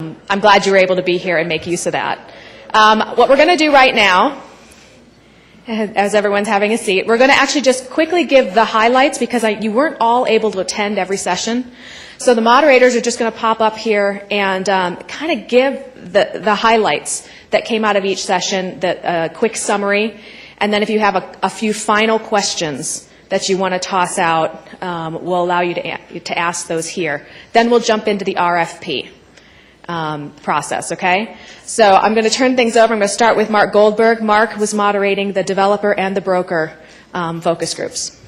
I'm glad you were able to be here and make use of that. What we're going to do right now, as everyone's having a seat, we're going to actually just quickly give the highlights because you weren't all able to attend every session. So the moderators are just going to pop up here and kind of give the highlights that came out of each session, a quick summary, and then if you have a few final questions that you want to toss out, we'll allow you to ask those here. Then we'll jump into the RFP process, okay? So I'm going to turn things over. I'm going to start with Mark Goldberg. Mark was moderating the developer and the broker focus groups.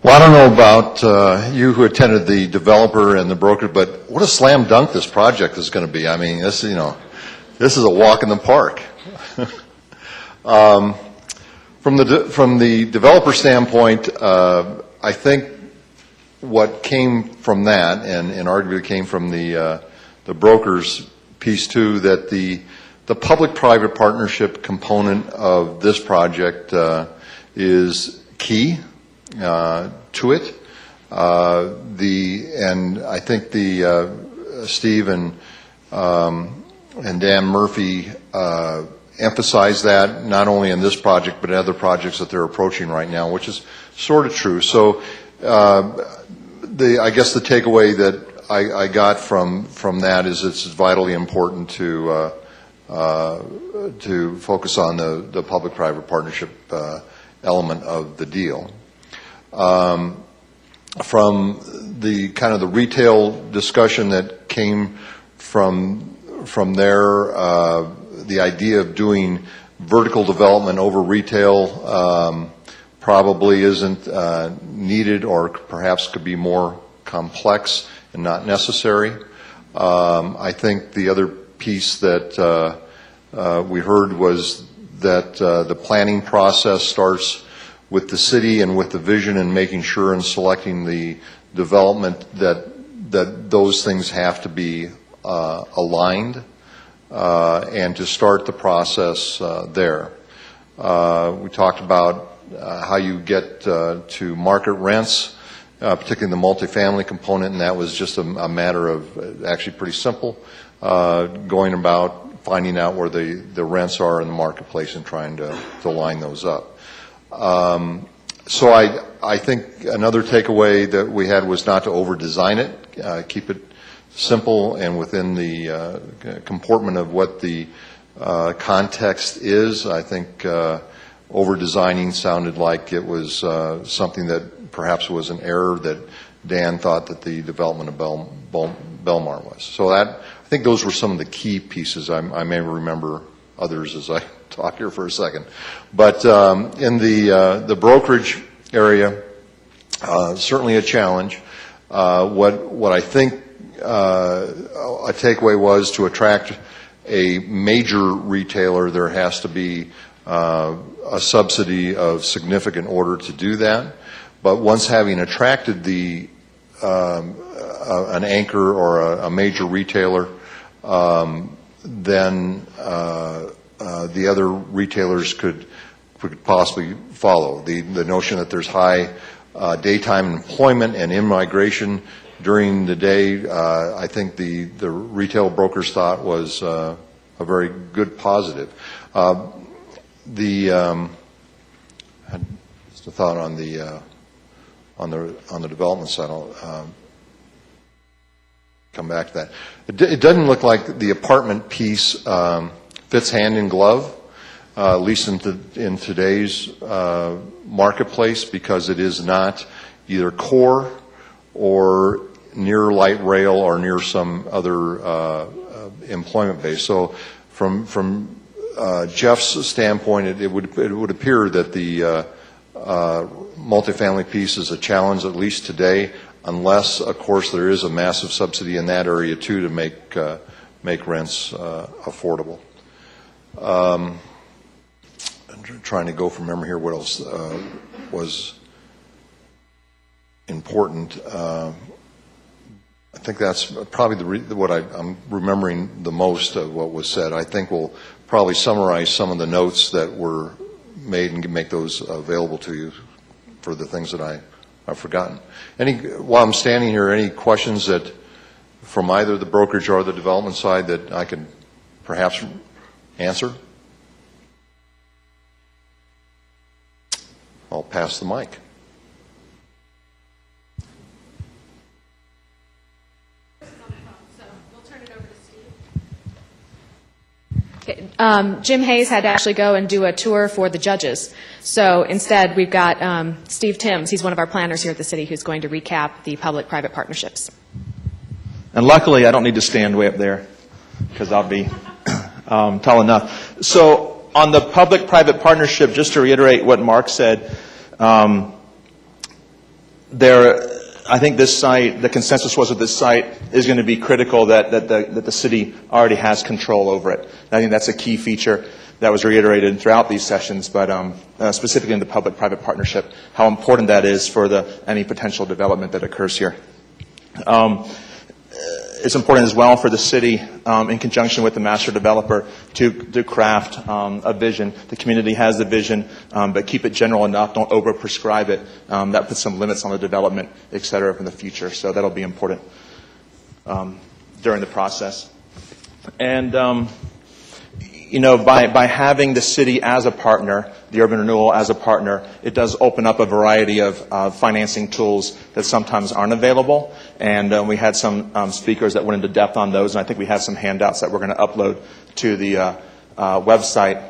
Well, I don't know about you who attended the developer and the broker, but what a slam dunk this project is going to be. I mean, this is a walk in the park. From the developer standpoint, I think what came from that, and arguably came from the brokers piece too, that the public-private partnership component of this project is key to it. And I think Steve and Dan Murphy emphasize that not only in this project but in other projects that they're approaching right now, which is sort of true. So I guess the takeaway that I got from that is it's vitally important to focus on the public-private partnership element of the deal. From the kind of the retail discussion that came from there, the idea of doing vertical development over retail probably isn't needed, or perhaps could be more complex and not necessary. I think the other piece that we heard was that the planning process starts with the city and with the vision, and making sure in selecting the development that those things have to be aligned, and to start the process there. We talked about how you get to market rents, particularly the multifamily component, and that was just a matter of actually pretty simple, going about finding out where the rents are in the marketplace and trying to line those up. So I think another takeaway that we had was not to over-design it, keep it simple and within the comportment of what the context is. I think over-designing sounded like it was something that perhaps was an error that Dan thought that the development of Belmar was. So I think those were some of the key pieces. I may remember others as I talk here for a second. But in the brokerage area, certainly a challenge. What I think a takeaway was, to attract a major retailer, there has to be a subsidy of significant order to do that. But once having attracted an anchor or a major retailer, then the other retailers could possibly follow. The notion that there's high daytime employment and in-migration during the day, I think the retail brokers thought was a very good positive. Just a thought on the development side. I'll come back to that. It doesn't look like the apartment piece fits hand in glove, at least in today's marketplace, because it is not either core or near light rail or near some other employment base. So from Jeff's standpoint, it would appear that the multifamily piece is a challenge, at least today, unless, of course, there is a massive subsidy in that area too to make rents affordable. I'm trying to go from memory here. What else was important? I think that's probably what I'm remembering the most of what was said. I think we'll probably summarize some of the notes that were made and make those available to you for the things that I've forgotten. While I'm standing here, any questions that from either the brokerage or the development side that I could perhaps answer? I'll pass the mic. Jim Hayes had to actually go and do a tour for the judges. So instead, we've got Steve Timms. He's one of our planners here at the city who's going to recap the public-private partnerships. And luckily, I don't need to stand way up there because I'll be tall enough. So on the public-private partnership, just to reiterate what Mark said, I think this site, the consensus was that this site is going to be critical that the city already has control over it. And I think that's a key feature that was reiterated throughout these sessions, but specifically in the public-private partnership, how important that is for any potential development that occurs here. It's important as well for the city, in conjunction with the master developer, to craft a vision. The community has the vision, but keep it general enough. Don't over-prescribe it. That puts some limits on the development, et cetera, in the future. So that'll be important during the process. And by having the city as a partner, the urban renewal as a partner, it does open up a variety of financing tools that sometimes aren't available. And we had some speakers that went into depth on those, and I think we have some handouts that we're going to upload to the website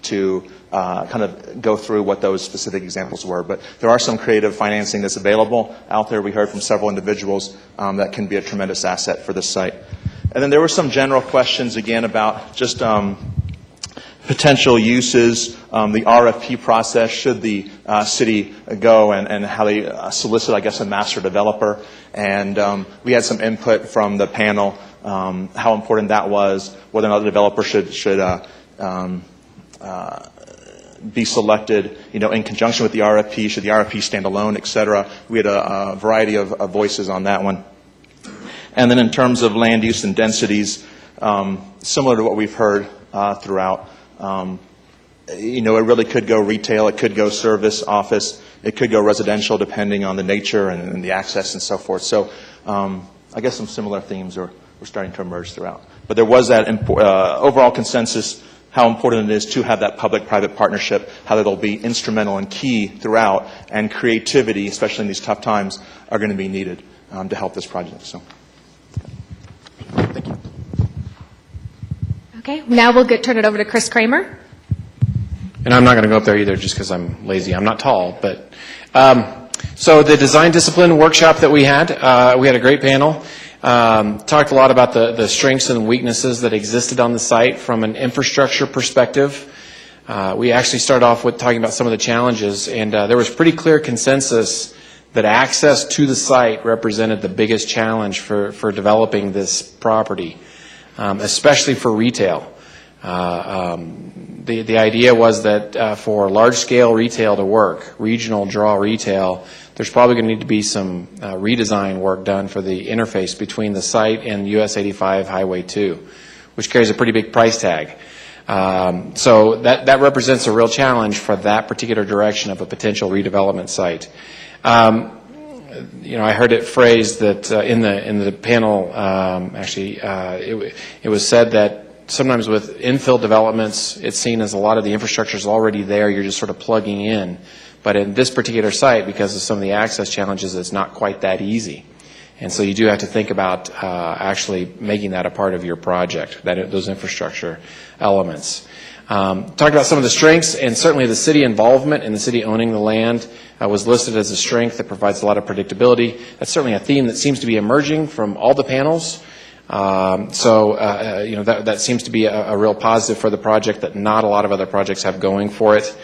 to kind of go through what those specific examples were. But there are some creative financing that's available out there. We heard from several individuals that can be a tremendous asset for this site. And then there were some general questions, again, about just potential uses, the RFP process, should the city go and how they solicit, I guess, a master developer. And we had some input from the panel, how important that was, whether or not the developer should be selected, in conjunction with the RFP, should the RFP stand alone, et cetera. We had a variety of voices on that one. And then in terms of land use and densities, similar to what we've heard throughout, it really could go retail, it could go service, office, it could go residential, depending on the nature and the access and so forth. So I guess some similar themes were starting to emerge throughout. But there was that overall consensus, how important it is to have that public-private partnership, how that'll be instrumental and key throughout, and creativity, especially in these tough times, are going to be needed to help this project. So. Thank you. Okay, now we'll turn it over to Chris Kramer. And I'm not going to go up there either just because I'm lazy. I'm not tall, but so the design discipline workshop that we had a great panel. Talked a lot about the strengths and weaknesses that existed on the site from an infrastructure perspective. We actually started off with talking about some of the challenges, and there was pretty clear consensus that access to the site represented the biggest challenge for developing this property, especially for retail. The idea was that for large-scale retail to work, regional draw retail, there's probably going to need to be some redesign work done for the interface between the site and US 85 Highway 2, which carries a pretty big price tag. So that represents a real challenge for that particular direction of a potential redevelopment site. I heard it phrased that in the panel, it was said that sometimes with infill developments, it's seen as a lot of the infrastructure is already there. You're just sort of plugging in. But in this particular site, because of some of the access challenges, it's not quite that easy. And so you do have to think about actually making that a part of your project, those infrastructure elements. Talked about some of the strengths, and certainly the city involvement and the city owning the land was listed as a strength that provides a lot of predictability. That's certainly a theme that seems to be emerging from all the panels. That seems to be a real positive for the project that not a lot of other projects have going for it.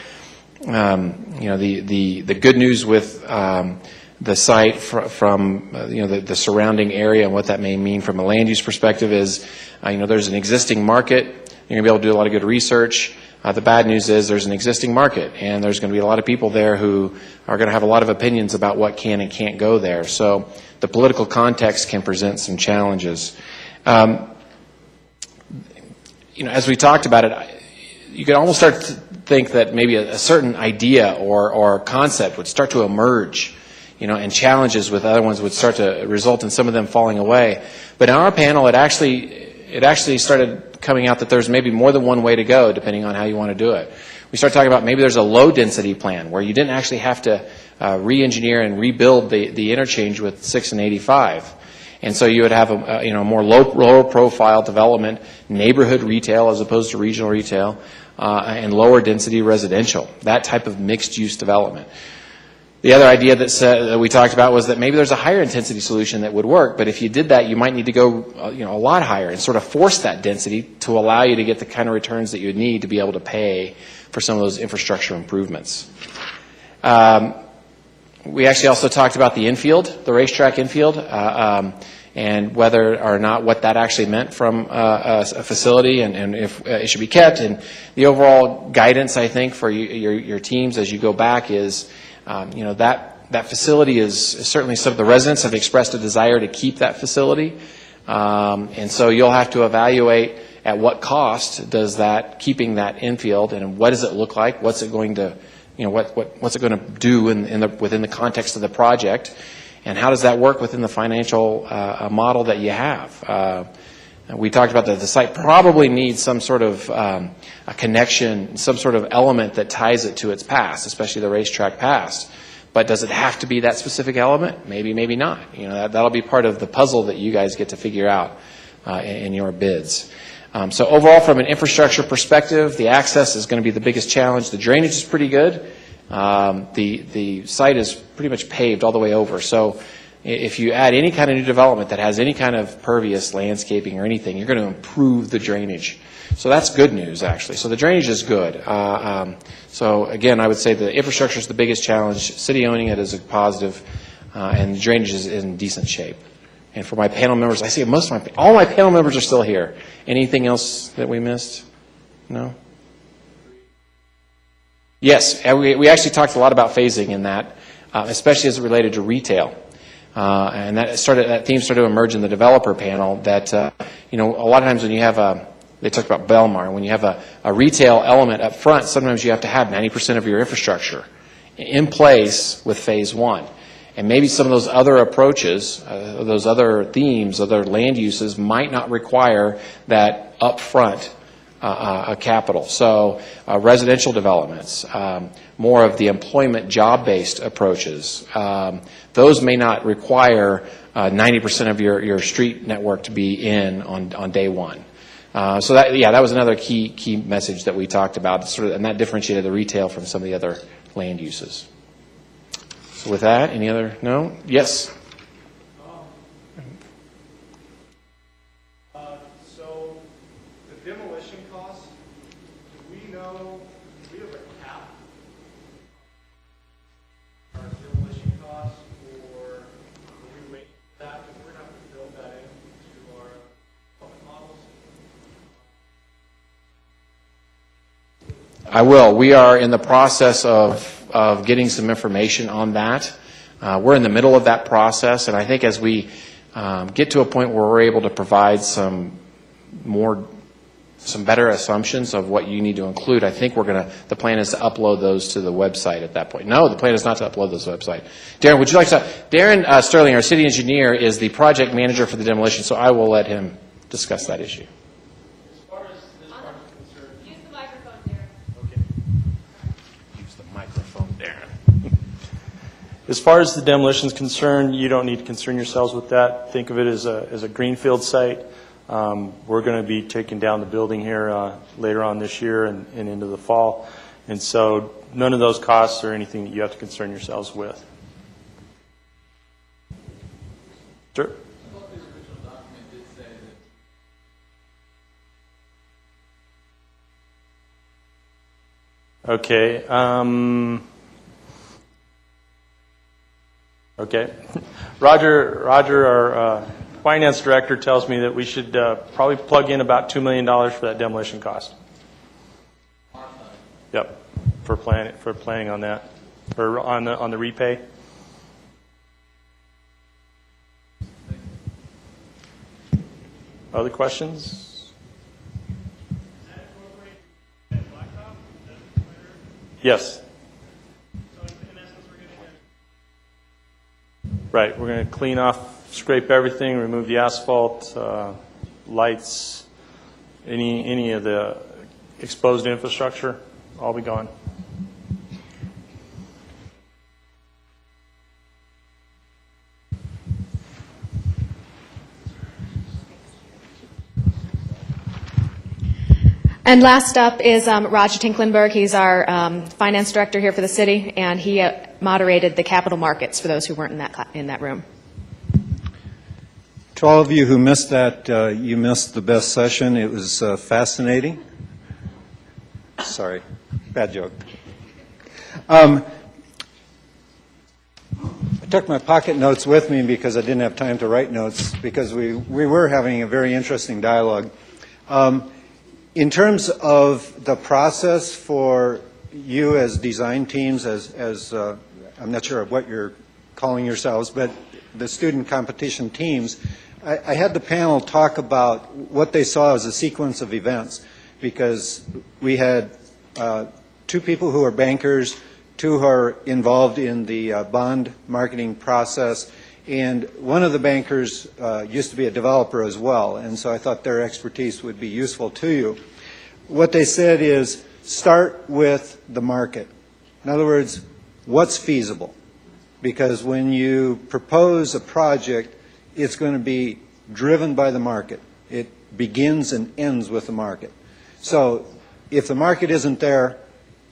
The good news with the site from the surrounding area and what that may mean from a land use perspective is, there's an existing market. You're going to be able to do a lot of good research. The bad news is there's an existing market, and there's going to be a lot of people there who are going to have a lot of opinions about what can and can't go there. So the political context can present some challenges. As we talked about it, you could almost start to think that maybe a certain idea or concept would start to emerge and challenges with other ones would start to result in some of them falling away. But in our panel, it actually started coming out that there's maybe more than one way to go, depending on how you want to do it. We started talking about maybe there's a low-density plan where you didn't actually have to re-engineer and rebuild the interchange with 6 and 85. And so you would have a more lower-profile development, neighborhood retail as opposed to regional retail, and lower-density residential, that type of mixed-use development. The other idea that we talked about was that maybe there's a higher intensity solution that would work, but if you did that, you might need to go a lot higher and sort of force that density to allow you to get the kind of returns that you would need to be able to pay for some of those infrastructure improvements. We actually also talked about the infield, the racetrack infield, and whether or not what that actually meant from a facility and if it should be kept. And the overall guidance, I think, for your teams as you go back is that facility is certainly some of the residents have expressed a desire to keep that facility. And so you'll have to evaluate at what cost does that, keeping that infield, and what does it look like? What's it going to, what's it going to do within the context of the project? And how does that work within the financial model that you have? We talked about that the site probably needs some sort of a connection, some sort of element that ties it to its past, especially the racetrack past. But does it have to be that specific element? Maybe, maybe not. That'll be part of the puzzle that you guys get to figure out in your bids. So overall, from an infrastructure perspective, the access is going to be the biggest challenge. The drainage is pretty good. The site is pretty much paved all the way over. So if you add any kind of new development that has any kind of pervious landscaping or anything, you're going to improve the drainage. So that's good news, actually. So the drainage is good. So again, I would say the infrastructure is the biggest challenge. City owning it is a positive, and the drainage is in decent shape. And for my panel members, I see all my panel members are still here. Anything else that we missed? No? Yes, we actually talked a lot about phasing in that, especially as it related to retail. And that theme started to emerge in the developer panel that, a lot of times when you have they talked about Belmar, when you have a retail element up front, sometimes you have to have 90% of your infrastructure in place with phase one. And maybe some of those other approaches, those other themes, other land uses might not require that upfront capital. So residential developments, more of the employment job-based approaches, those may not require 90% of your street network to be in on day one. So that was another key message that we talked about, and that differentiated the retail from some of the other land uses. So with that, any other? No? Yes? So the demolition costs, do we have a cap our demolition costs, or are we waiting for that? Because we're going to have to build that into our public models. I will. We are in the process of getting some information on that. We're in the middle of that process, and I think as we get to a point where we're able to provide some better assumptions of what you need to include, I think the plan is to upload those to the website at that point. No, the plan is not to upload those to the website. Darren, would you like to? Darren Sterling, our city engineer, is the project manager for the demolition, so I will let him discuss that issue. As far as the demolition is concerned, you don't need to concern yourselves with that. Think of it as a greenfield site. We're going to be taking down the building here later on this year and into the fall. And so none of those costs are anything that you have to concern yourselves with. Sure. Okay. Okay. Roger, our finance director tells me that we should probably plug in about $2 million for that demolition cost. Yep, for planning on that, or on the repay. Other questions? Yes. Right, we're going to clean off, scrape everything, remove the asphalt, lights, any of the exposed infrastructure, all be gone. And last up is Roger Tinklenberg. He's our finance director here for the city, and he moderated the capital markets for those who weren't in that room. To all of you who missed that, you missed the best session. It was fascinating. Sorry, bad joke. I took my pocket notes with me because I didn't have time to write notes because we were having a very interesting dialogue. In terms of the process for you as design teams, as I'm not sure what you're calling yourselves, but the student competition teams, I had the panel talk about what they saw as a sequence of events, because we had 2 people who are bankers, 2 who are involved in the bond marketing process, and one of the bankers used to be a developer as well, and so I thought their expertise would be useful to you. What they said is start with the market. In other words, what's feasible? Because when you propose a project, it's going to be driven by the market. It begins and ends with the market. So if the market isn't there,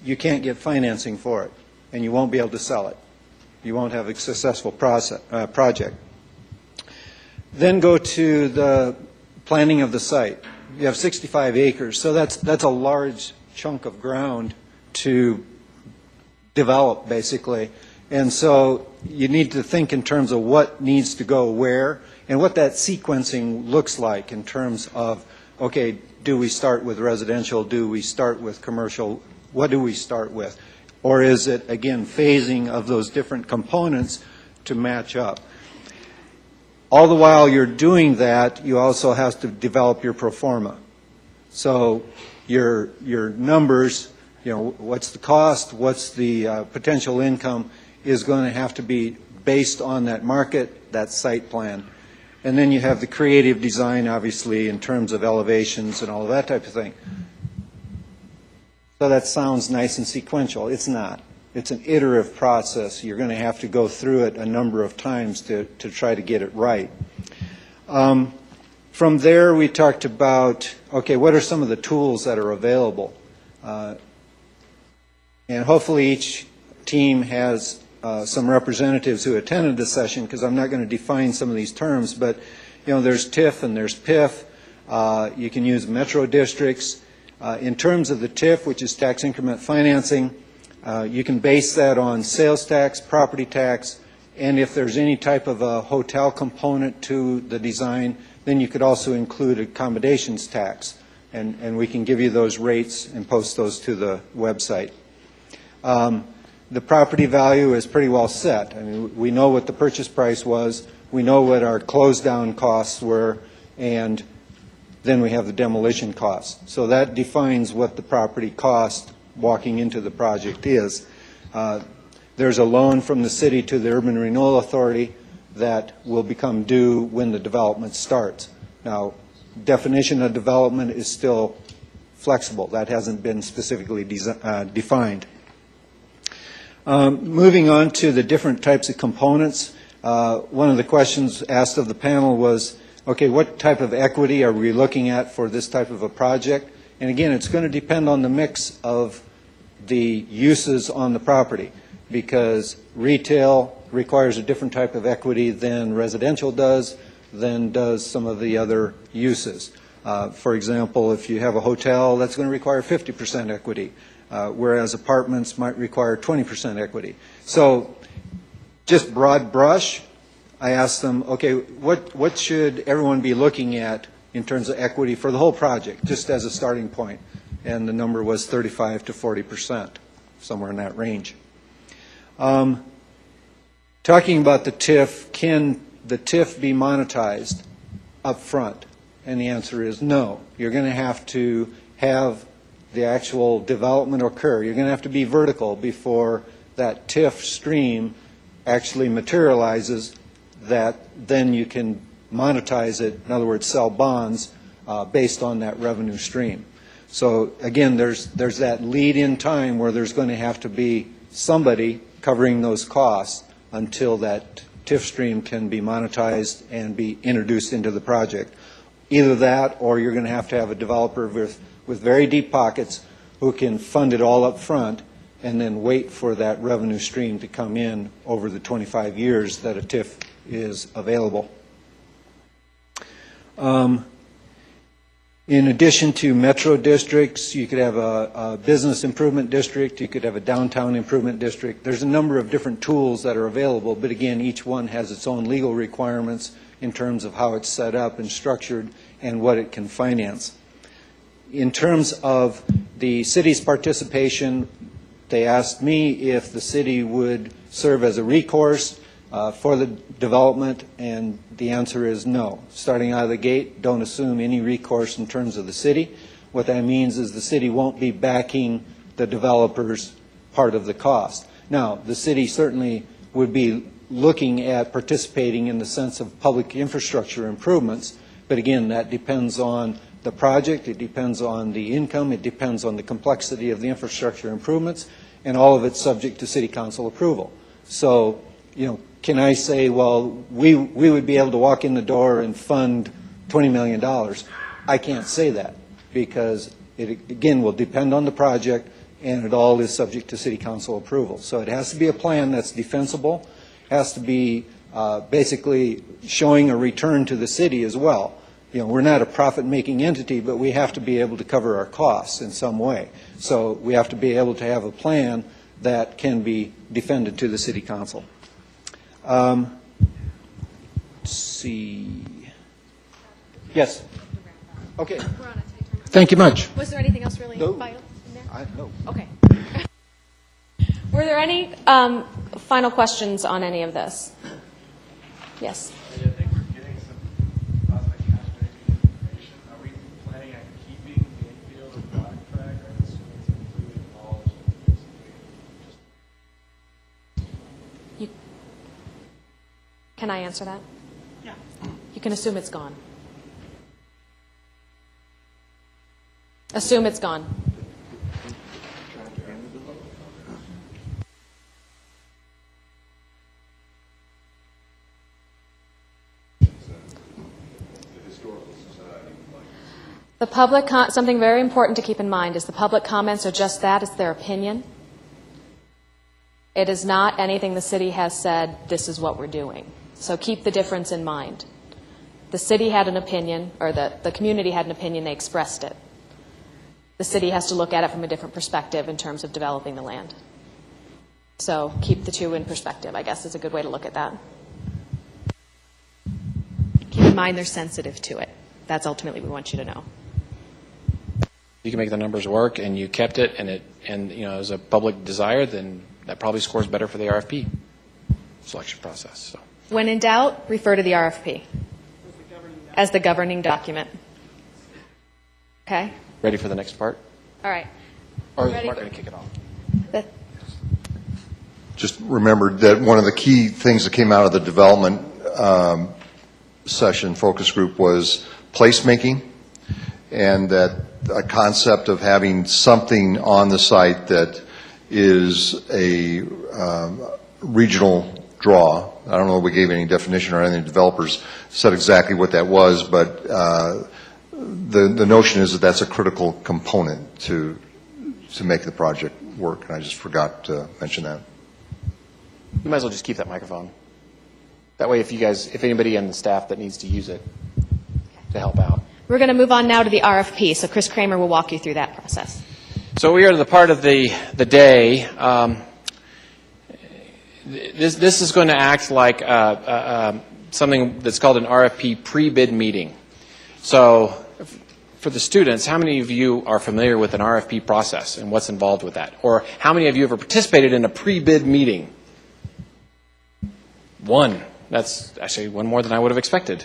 you can't get financing for it, and you won't be able to sell it. You won't have a successful project. Then go to the planning of the site. You have 65 acres, so that's a large chunk of ground to develop, basically. And so you need to think in terms of what needs to go where and what that sequencing looks like in terms of, okay, do we start with residential? Do we start with commercial? What do we start with? Or is it, again, phasing of those different components to match up? All the while you're doing that, you also have to develop your pro forma. So your numbers, what's the cost, what's the potential income, is going to have to be based on that market, that site plan. And then you have the creative design, obviously, in terms of elevations and all of that type of thing. So that sounds nice and sequential. It's not. It's an iterative process. You're going to have to go through it a number of times to try to get it right. From there, we talked about, okay, what are some of the tools that are available? And hopefully each team has some representatives who attended the session, because I'm not going to define some of these terms, but there's TIF and there's PIF. You can use metro districts. In terms of the TIF, which is tax increment financing, you can base that on sales tax, property tax, and if there's any type of a hotel component to the design, then you could also include accommodations tax, and we can give you those rates and post those to the website. The property value is pretty well set. I mean, we know what the purchase price was, we know what our close down costs were, and then we have the demolition costs. So that defines what the property cost walking into the project is. There's a loan from the city to the Urban Renewal Authority that will become due when the development starts. Now, definition of development is still flexible. That hasn't been specifically defined. Moving on to the different types of components, one of the questions asked of the panel was, okay, what type of equity are we looking at for this type of a project? And again, it's going to depend on the mix of the uses on the property, because retail requires a different type of equity than residential does, than does some of the other uses. For example, if you have a hotel, that's going to require 50% equity, whereas apartments might require 20% equity. So just broad brush, I asked them, okay, what should everyone be looking at in terms of equity for the whole project, just as a starting point? And the number was 35 to 40%, somewhere in that range. Talking about the TIF, can the TIF be monetized up front? And the answer is no. You're going to have the actual development occur. You're going to have to be vertical before that TIF stream actually materializes that then you can monetize it, in other words, sell bonds based on that revenue stream. So again, there's that lead-in time where there's going to have to be somebody covering those costs until that TIF stream can be monetized and be introduced into the project. Either that, or you're going to have a developer with very deep pockets who can fund it all up front and then wait for that revenue stream to come in over the 25 years that a TIF is available. In addition to metro districts, you could have a business improvement district, you could have a downtown improvement district. There's a number of different tools that are available, but again, each one has its own legal requirements in terms of how it's set up and structured and what it can finance. In terms of the city's participation, they asked me if the city would serve as a recourse for the development, and the answer is no. Starting out of the gate, don't assume any recourse in terms of the city. What that means is the city won't be backing the developer's part of the cost. Now, the city certainly would be looking at participating in the sense of public infrastructure improvements, but again, that depends on the project, it depends on the income, it depends on the complexity of the infrastructure improvements, and all of it's subject to city council approval. So, you know, can I say, well, we would be able to walk in the door and fund $20 million? I can't say that because it, again, will depend on the project and it all is subject to city council approval. So it has to be a plan that's defensible, has to be basically showing a return to the city as well. You know, we're not a profit-making entity, but we have to be able to cover our costs in some way. So we have to be able to have a plan that can be defended to the city council. Let's see. Yes. Okay. Thank you much. Was there anything else really vital in there? No. Okay. Were there any final questions on any of this? Yes. I think we're getting some possibly cash-making information. Are we planning on keeping the infield and dog track, or is it completely demolished and basically just... Can I answer that? Yeah. You can assume it's gone. Assume it's gone. The public, something very important to keep in mind is the public comments are just that, it's their opinion. It is not anything the city has said, this is what we're doing. So keep the difference in mind. The city had an opinion, or the community had an opinion, they expressed it. The city has to look at it from a different perspective in terms of developing the land. So keep the two in perspective, I guess is a good way to look at that. Keep in mind they're sensitive to it. That's ultimately what we want you to know. You can make the numbers work and you kept it and you know, as a public desire, then that probably scores better for the RFP selection process. So. When in doubt, refer to the RFP as the governing document. Okay? Ready for the next part? All right. Or is Mark going to kick it off? Just remembered that one of the key things that came out of the development session focus group was placemaking, and that a concept of having something on the site that is a regional draw. I don't know if we gave any definition or anything. Developers said exactly what that was, but the notion is that that's a critical component to make the project work, and I just forgot to mention that. You might as well just keep that microphone. That way, if anybody on the staff that needs to use it to help out. We're going to move on now to the RFP, so Chris Kramer will walk you through that process. So we are to the part of the day. This is going to act like something that's called an RFP pre-bid meeting. So for the students, how many of you are familiar with an RFP process and what's involved with that? Or how many of you have ever participated in a pre-bid meeting? One. That's actually one more than I would have expected.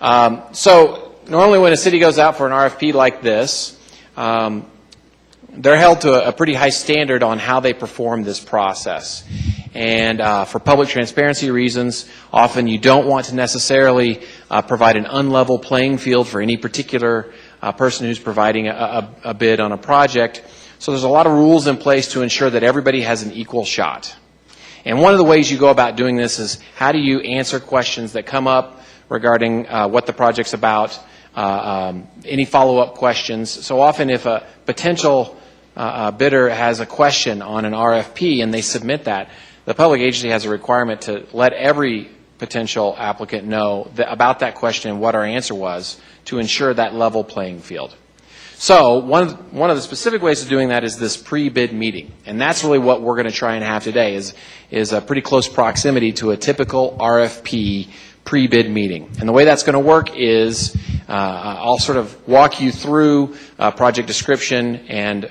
So normally when a city goes out for an RFP like this, they're held to a pretty high standard on how they perform this process. And for public transparency reasons, often you don't want to necessarily provide an unlevel playing field for any particular person who's providing a bid on a project. So there's a lot of rules in place to ensure that everybody has an equal shot. And one of the ways you go about doing this is how do you answer questions that come up regarding what the project's about, any follow-up questions. So often if a potential bidder has a question on an RFP and they submit that, the public agency has a requirement to let every potential applicant know about that question and what our answer was to ensure that level playing field. So one of the specific ways of doing that is this pre-bid meeting, and that's really what we're going to try and have today is a pretty close proximity to a typical RFP pre-bid meeting. And the way that's going to work is I'll sort of walk you through project description and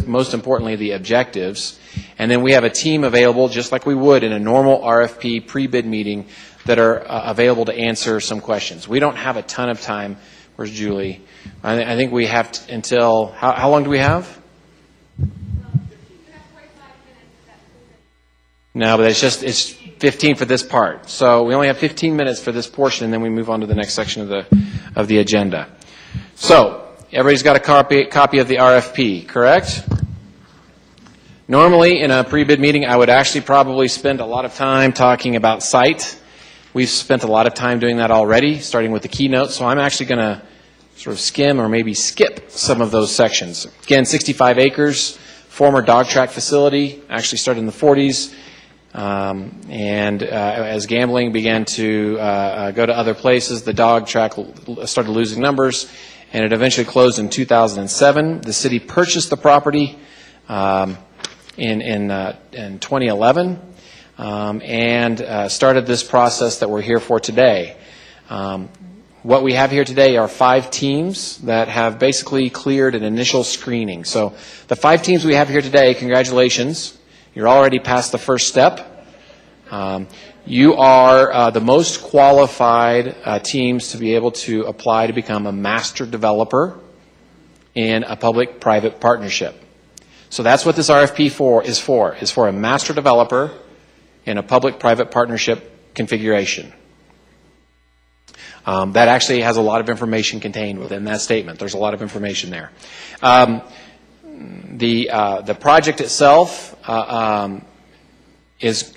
most importantly the objectives, and then we have a team available just like we would in a normal RFP pre-bid meeting that are available to answer some questions. We don't have a ton of time. Where's Julie? I think we have until, how long do we have? No, but it's 15 for this part. So we only have 15 minutes for this portion, and then we move on to the next section of the agenda. So everybody's got a copy of the RFP, correct? Normally in a pre-bid meeting, I would actually probably spend a lot of time talking about site. We've spent a lot of time doing that already, starting with the keynote, so I'm actually going to sort of skim or maybe skip some of those sections. Again, 65 acres, former dog track facility, actually started in the 40s, and as gambling began to go to other places, the dog track started losing numbers, and it eventually closed in 2007. The city purchased the property in 2011. And started this process that we're here for today. What we have here today are 5 teams that have basically cleared an initial screening. So the 5 teams we have here today, congratulations. You're already past the first step. You are the most qualified teams to be able to apply to become a master developer in a public-private partnership. So that's what this RFP is for a master developer in a public-private partnership configuration. That actually has a lot of information contained within that statement. There's a lot of information there. The project itself is.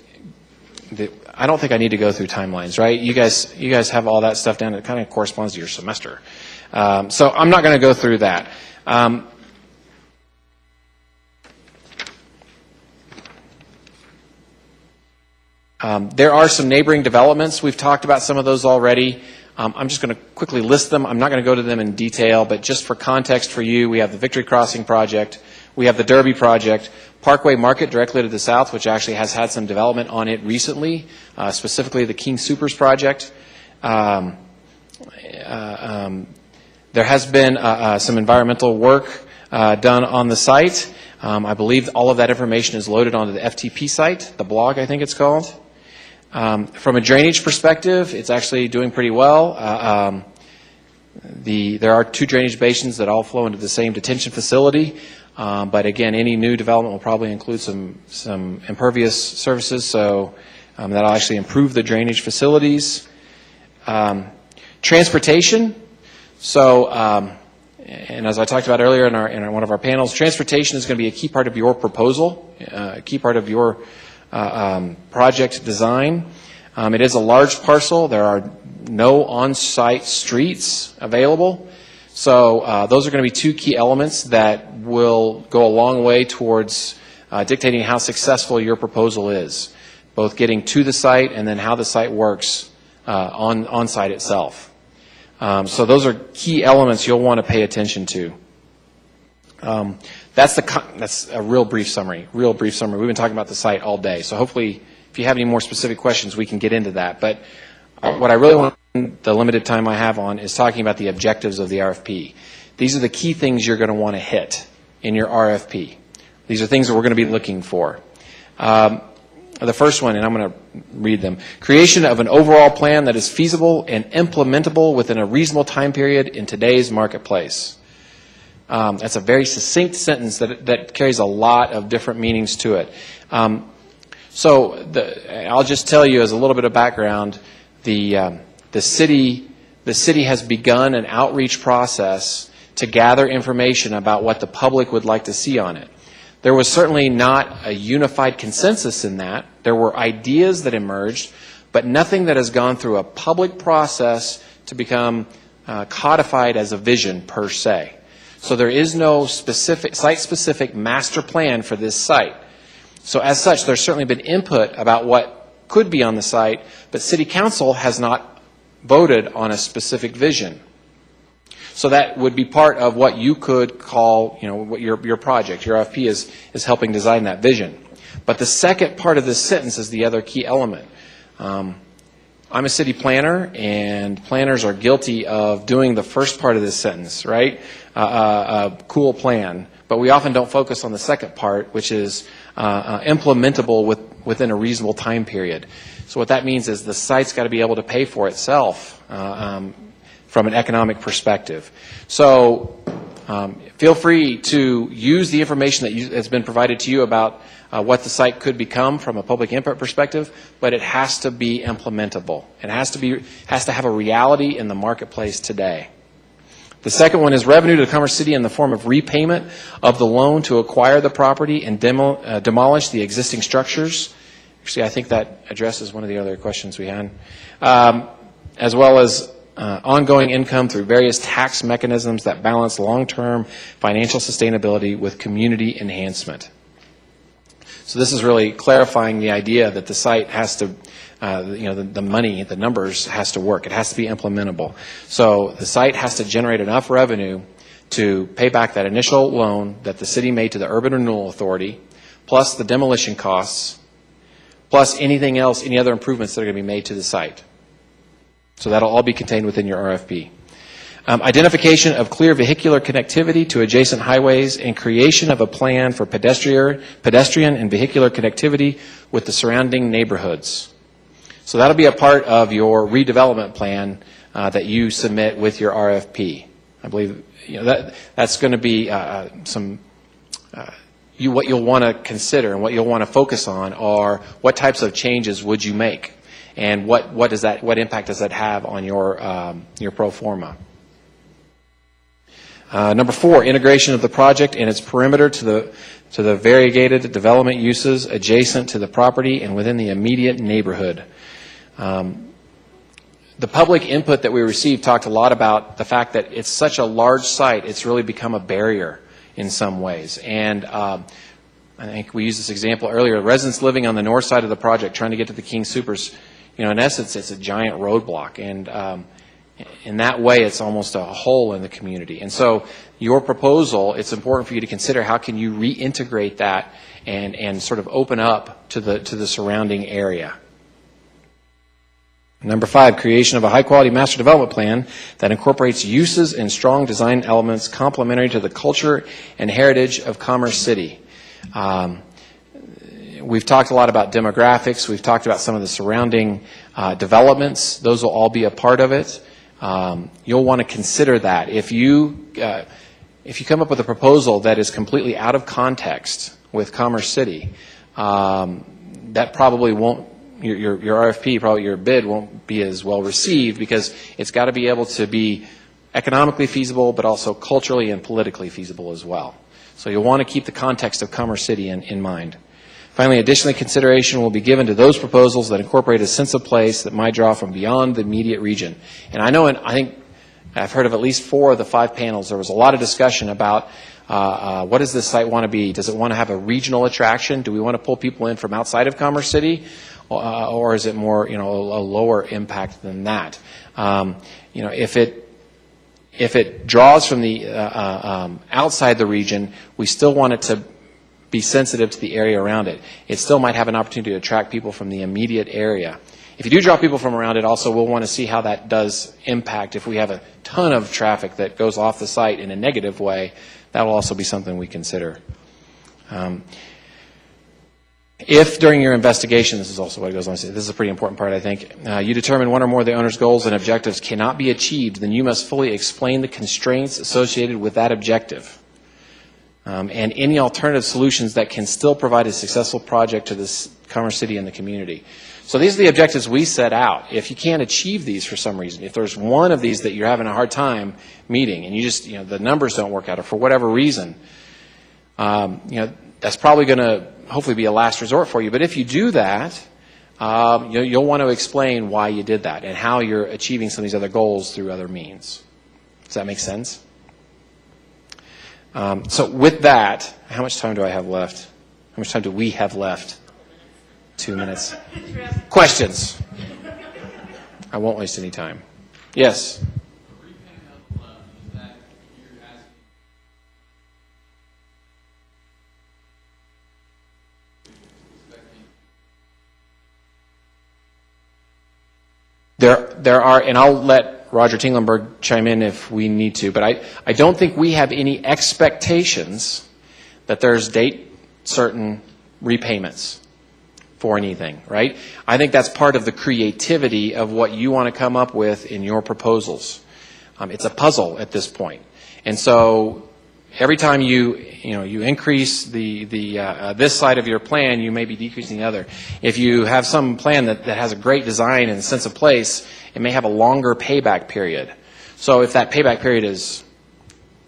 I don't think I need to go through timelines, right? You guys have all that stuff down. It kind of corresponds to your semester. So I'm not going to go through that. There are some neighboring developments. We've talked about some of those already. I'm just going to quickly list them. I'm not going to go to them in detail, but just for context for you, we have the Victory Crossing project. We have the Derby project. Parkway Market directly to the south, which actually has had some development on it recently, specifically the King Supers project. There has been some environmental work done on the site. I believe all of that information is loaded onto the FTP site, the blog, I think it's called. From a drainage perspective, it's actually doing pretty well. There are 2 drainage basins that all flow into the same detention facility. But again, any new development will probably include some impervious surfaces, so that'll actually improve the drainage facilities. Transportation. So, and as I talked about earlier in one of our panels, transportation is going to be a key part of your proposal, a key part of your project design. It is a large parcel. There are no on-site streets available. So those are going to be 2 key elements that will go a long way towards dictating how successful your proposal is, both getting to the site and then how the site works on site itself. So those are key elements you'll want to pay attention to. That's a real brief summary. We've been talking about the site all day, so hopefully if you have any more specific questions, we can get into that. But what I really want the limited time I have on is talking about the objectives of the RFP. These are the key things you're going to want to hit in your RFP. These are things that we're going to be looking for. The first one, and I'm going to read them. Creation of an overall plan that is feasible and implementable within a reasonable time period in today's marketplace. That's a very succinct sentence that carries a lot of different meanings to it. So I'll just tell you as a little bit of background, the city has begun an outreach process to gather information about what the public would like to see on it. There was certainly not a unified consensus in that. There were ideas that emerged, but nothing that has gone through a public process to become codified as a vision per se. So there is no site-specific master plan for this site. So as such, there's certainly been input about what could be on the site, but City Council has not voted on a specific vision. So that would be part of what you could call, what your project, your RFP is helping design that vision. But the second part of this sentence is the other key element. I'm a city planner, and planners are guilty of doing the first part of this sentence, right? A cool plan. But we often don't focus on the second part, which is implementable within a reasonable time period. So what that means is the site's got to be able to pay for itself from an economic perspective. So feel free to use the information that has been provided to you about what the site could become from a public input perspective, but it has to be implementable. It has to have a reality in the marketplace today. The second one is revenue to Commerce City in the form of repayment of the loan to acquire the property and demolish the existing structures. Actually, I think that addresses one of the other questions we had. As well as ongoing income through various tax mechanisms that balance long-term financial sustainability with community enhancement. So this is really clarifying the idea that the site has to, the money, the numbers has to work. It has to be implementable. So the site has to generate enough revenue to pay back that initial loan that the city made to the Urban Renewal Authority, plus the demolition costs, plus anything else, any other improvements that are going to be made to the site. So that'll all be contained within your RFP. Identification of clear vehicular connectivity to adjacent highways and creation of a plan for pedestrian and vehicular connectivity with the surrounding neighborhoods. So that'll be a part of your redevelopment plan that you submit with your RFP. I believe that's going to be what you'll want to consider and what you'll want to focus on are what types of changes would you make, and what impact does that have on your pro forma. Number 4, integration of the project and its perimeter to the variegated development uses adjacent to the property and within the immediate neighborhood. The public input that we received talked a lot about the fact that it's such a large site, it's really become a barrier in some ways. And I think we used this example earlier. Residents living on the north side of the project trying to get to the King Supers, in essence, it's a giant roadblock. And in that way, it's almost a hole in the community. And so your proposal, it's important for you to consider how can you reintegrate that and sort of open up to the surrounding area. Number 5, creation of a high-quality master development plan that incorporates uses and strong design elements complementary to the culture and heritage of Commerce City. We've talked a lot about demographics. We've talked about some of the surrounding developments. Those will all be a part of it. You'll want to consider that. If you come up with a proposal that is completely out of context with Commerce City, that probably won't, your RFP, probably your bid won't be as well received, because it's got to be able to be economically feasible, but also culturally and politically feasible as well. So you'll want to keep the context of Commerce City in mind. Finally, additionally, consideration will be given to those proposals that incorporate a sense of place that might draw from beyond the immediate region. And I think I've heard of at least 4 of the 5 panels. There was a lot of discussion about what does this site want to be? Does it want to have a regional attraction? Do we want to pull people in from outside of Commerce City? Or is it more, a lower impact than that? If it draws from the outside the region, we still want it to be sensitive to the area around it. It still might have an opportunity to attract people from the immediate area. If you do draw people from around it, also we'll want to see how that does impact. If we have a ton of traffic that goes off the site in a negative way, that will also be something we consider. If during your investigation, this is also what it goes on to say, this is a pretty important part, I think, you determine one or more of the owner's goals and objectives cannot be achieved, then you must fully explain the constraints associated with that objective. and any alternative solutions that can still provide a successful project to this Commerce City and the community. So these are the objectives we set out. If you can't achieve these for some reason, if there's one of these that you're having a hard time meeting and you just, the numbers don't work out or for whatever reason, that's probably going to hopefully be a last resort for you. But if you do that, you'll want to explain why you did that and how you're achieving some of these other goals through other means. Does that make sense? So with that, how much time do I have left? How much time do we have left? 2 minutes. Questions? I won't waste any time. Yes? There are, and I'll let Roger Tinglenberg chime in if we need to, but I don't think we have any expectations that there's date certain repayments for anything, right? I think that's part of the creativity of what you want to come up with in your proposals. It's a puzzle at this point. And so every time you increase this side of your plan, you may be decreasing the other. If you have some plan that has a great design and a sense of place, it may have a longer payback period. So if that payback period is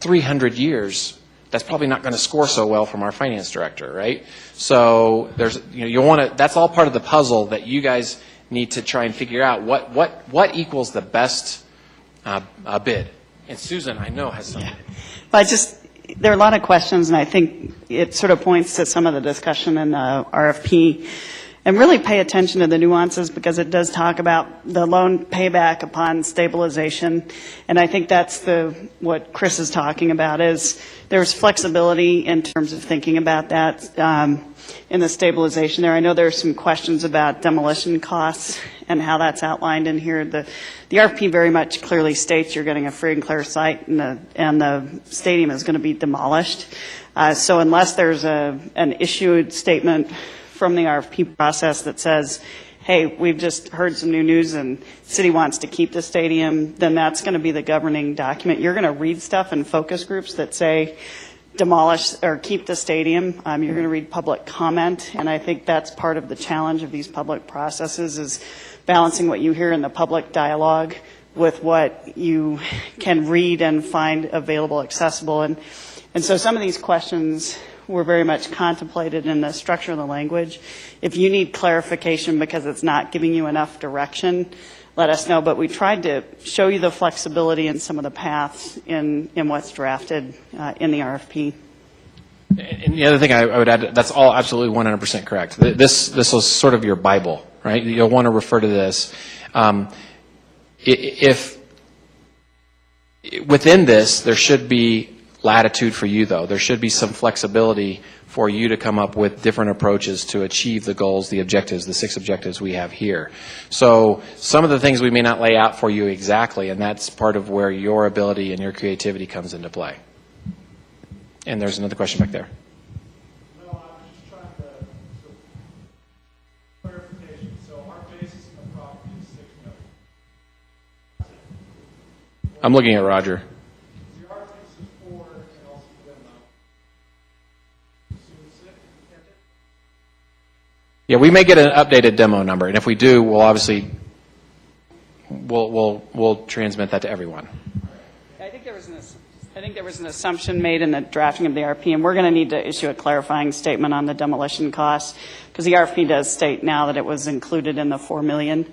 300 years, that's probably not going to score so well from our finance director, right? So there's, you want to. That's all part of the puzzle that you guys need to try and figure out what equals the best bid. And Susan, I know, has some. Yeah. But there are a lot of questions, and I think it sort of points to some of the discussion in the RFP. And really pay attention to the nuances because it does talk about the loan payback upon stabilization. And I think that's what Chris is talking about is there's flexibility in terms of thinking about that in the stabilization there. I know there's some questions about demolition costs and how that's outlined in here. The RFP very much clearly states you're getting a free and clear site and the stadium is going to be demolished. So unless there's an issued statement from the RFP process that says, hey, we've just heard some new news and the city wants to keep the stadium, then that's going to be the governing document. You're going to read stuff in focus groups that say demolish or keep the stadium. You're going to read public comment, and I think that's part of the challenge of these public processes is balancing what you hear in the public dialogue with what you can read and find available, accessible. And so some of these questions were very much contemplated in the structure of the language. If you need clarification because it's not giving you enough direction, let us know. But we tried to show you the flexibility in some of the paths in what's drafted in the RFP. And the other thing I would add, that's all absolutely 100% correct. This was sort of your Bible, right? You'll want to refer to this. If within this, there should be latitude for you, though. There should be some flexibility for you to come up with different approaches to achieve the goals, the objectives, the 6 objectives we have here. So some of the things we may not lay out for you exactly, and that's part of where your ability and your creativity comes into play. And there's another question back there. No, I was just trying to, clarification. So our basis in the property is $6 million. I'm looking at Roger. Yeah, we may get an updated demo number, and if we do, we'll obviously we'll transmit that to everyone. I think there was an assumption made in the drafting of the RFP, and we're going to need to issue a clarifying statement on the demolition costs because the RFP does state now that it was included in the $4 million.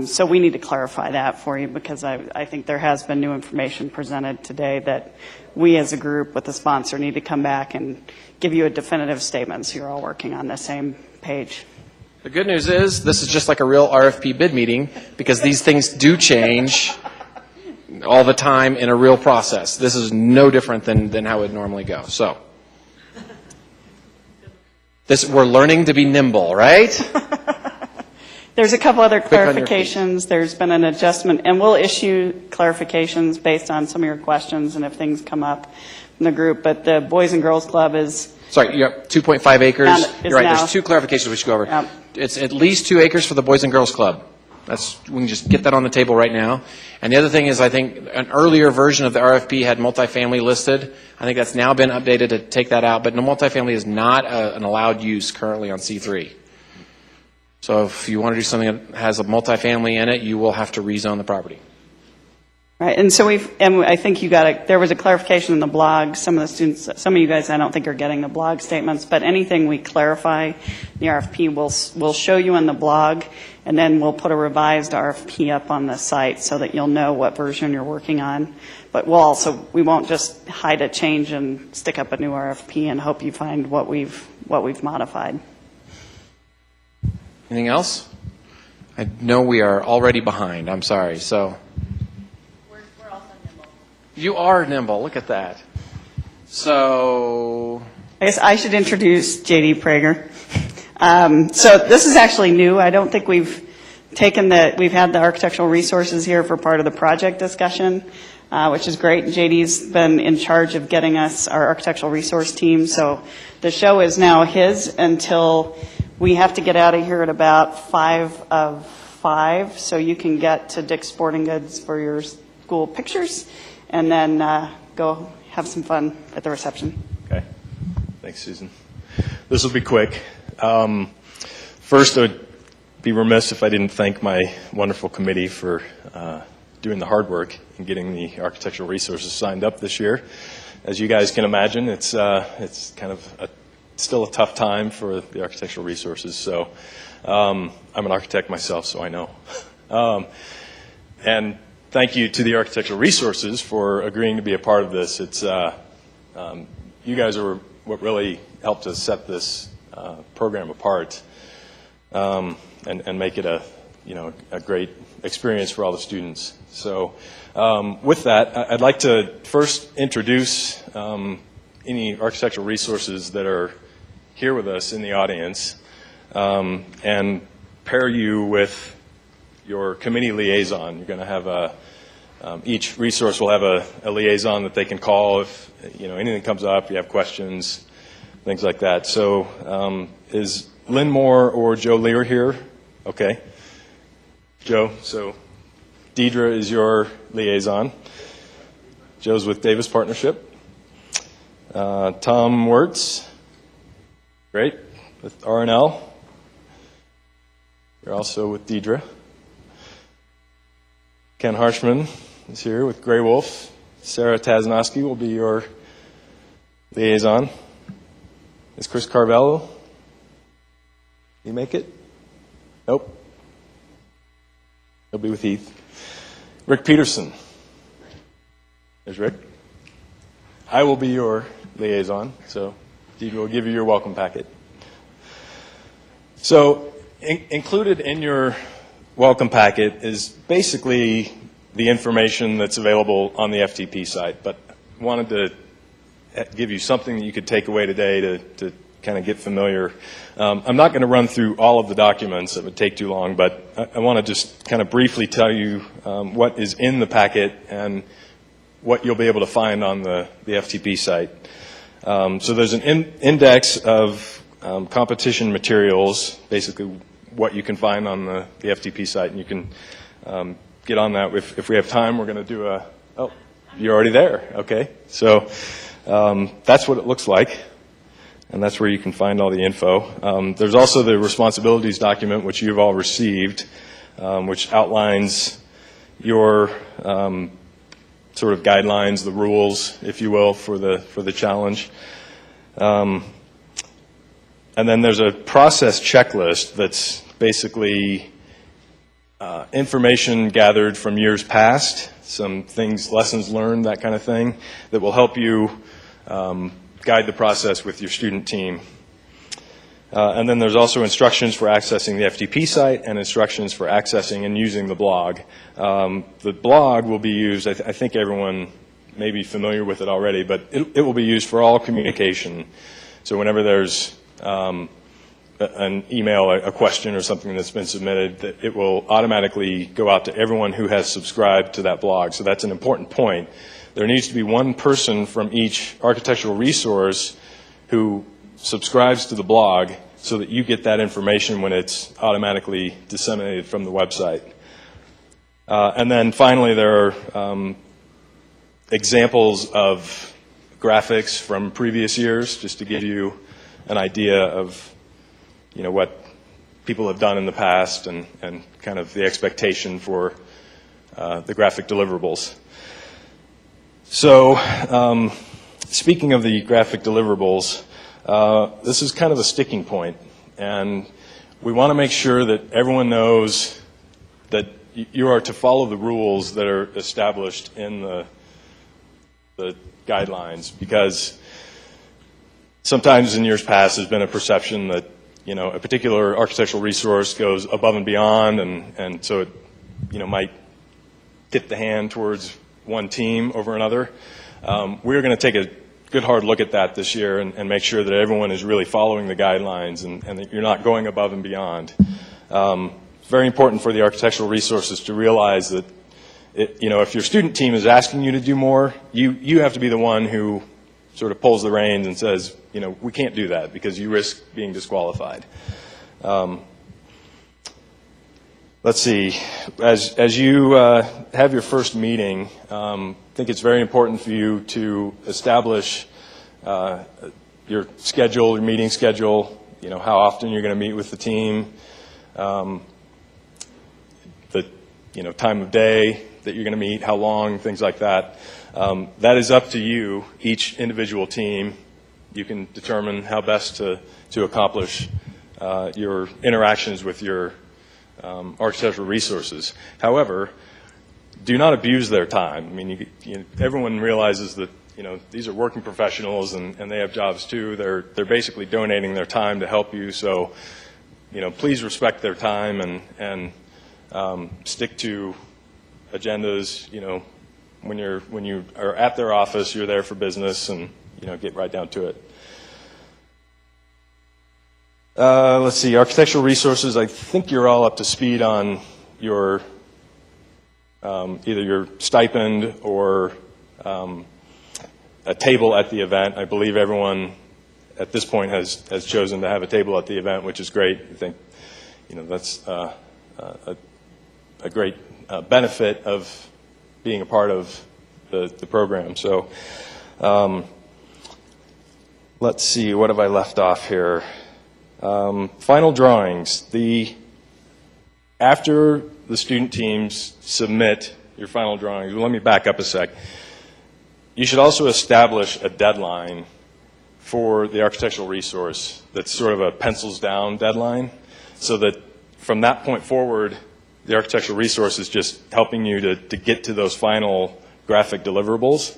So we need to clarify that for you because I think there has been new information presented today that we as a group with the sponsor need to come back and give you a definitive statement so you're all working on the same page. The good news is this is just like a real RFP bid meeting because these things do change all the time in a real process. This is no different than how it would normally go. So we're learning to be nimble, right? There's a couple other clarifications. There's been an adjustment, and we'll issue clarifications based on some of your questions and if things come up in the group. But the Boys and Girls Club is... Sorry, you have 2.5 acres. You're right, now, there's 2 clarifications we should go over. Yep. It's at least 2 acres for the Boys and Girls Club. We can just get that on the table right now. And the other thing is, I think an earlier version of the RFP had multifamily listed. I think that's now been updated to take that out, but no, multifamily is not an allowed use currently on C3. So if you want to do something that has a multifamily in it, you will have to rezone the property. Right, and so I think there was a clarification in the blog. Some of the students, some of you guys, I don't think are getting the blog statements, but anything we clarify, the RFP will show you on the blog, and then we'll put a revised RFP up on the site so that you'll know what version you're working on. But we won't just hide a change and stick up a new RFP and hope you find what we've modified. Anything else? I know we are already behind. I'm sorry. So. We're also nimble. You are nimble. Look at that. So. I guess I should introduce J.D. Prager. So this is actually new. I don't think we've had the architectural resources here for part of the project discussion, which is great. JD's been in charge of getting us our architectural resource team. So the show is now his until we have to get out of here at about 5:05. So you can get to Dick's Sporting Goods for your school pictures and then go have some fun at the reception. Okay. Thanks, Susan. This will be quick. First, I'd be remiss if I didn't thank my wonderful committee for doing the hard work in getting the architectural resources signed up this year. As you guys can imagine, it's kind of still a tough time for the architectural resources. So I'm an architect myself, so I know. And thank you to the architectural resources for agreeing to be a part of this. It's you guys are what really helped us set this program apart and make it a great experience for all the students. So with that, I'd like to first introduce any architectural resources that are here with us in the audience and pair you with your committee liaison. You're going to have each resource will have a liaison that they can call if anything comes up, you have questions, things like that. So is Lynn Moore or Joe Lear here? Okay. Joe, so Deidre is your liaison. Joe's with Davis Partnership. Tom Wirtz, great, with RNL. You're also with Deidre. Ken Harshman is here with Gray Wolf. Sarah Tasnowski will be your liaison. Is Chris Carvello? You make it? Nope. He'll be with Heath. Rick Peterson. There's Rick. I will be your liaison, so Deidre will give you your welcome packet. So included in your welcome packet is basically the information that's available on the FTP site, but wanted to give you something that you could take away today to kind of get familiar. I'm not going to run through all of the documents. It would take too long, but I want to just kind of briefly tell you what is in the packet and what you'll be able to find on the FTP site. So there's an index of competition materials, basically what you can find on the FTP site, and you can get on that. If we have time, we're going to do oh, you're already there. Okay. So that's what it looks like. And that's where you can find all the info. There's also the responsibilities document, which you've all received, which outlines your sort of guidelines, the rules, if you will, for the challenge. And then there's a process checklist that's basically information gathered from years past, some things, lessons learned, that kind of thing, that will help you guide the process with your student team. And then there's also instructions for accessing the FTP site and instructions for accessing and using the blog. The blog will be used, I think everyone may be familiar with it already, but it will be used for all communication. So whenever there's an email, a question or something that's been submitted, that it will automatically go out to everyone who has subscribed to that blog. So that's an important point. There needs to be one person from each architectural resource who subscribes to the blog so that you get that information when it's automatically disseminated from the website. And then finally, there are examples of graphics from previous years, just to give you an idea of, what people have done in the past and kind of the expectation for the graphic deliverables. So, speaking of the graphic deliverables, this is kind of a sticking point, and we want to make sure that everyone knows that you are to follow the rules that are established in the guidelines, because sometimes in years past there's been a perception that a particular architectural resource goes above and beyond, and so it might tip the hand towards one team over another. We're going to take a good hard look at that this year and make sure that everyone is really following the guidelines and that you're not going above and beyond. It's very important for the architectural resources to realize that if your student team is asking you to do more, you have to be the one who sort of pulls the reins and says, we can't do that because you risk being disqualified. Let's see. As you have your first meeting, I think it's very important for you to establish your schedule, your meeting schedule, how often you're going to meet with the team, the time of day that you're going to meet, how long, things like that. That is up to you, each individual team. You can determine how best to accomplish your interactions with your architectural resources. However, do not abuse their time. I mean, everyone realizes that these are working professionals and they have jobs too. They're basically donating their time to help you. So, please respect their time and stick to agendas. When you are at their office, you're there for business, and get right down to it. Let's see, architectural resources. I think you're all up to speed on your either your stipend or a table at the event. I believe everyone at this point has chosen to have a table at the event, which is great. I think that's a great benefit of being a part of the program. So let's see, what have I left off here? Final drawings. After the student teams submit your final drawings, well, let me back up a sec. You should also establish a deadline for the architectural resource that's sort of a pencils down deadline, so that from that point forward, the architectural resource is just helping you to get to those final graphic deliverables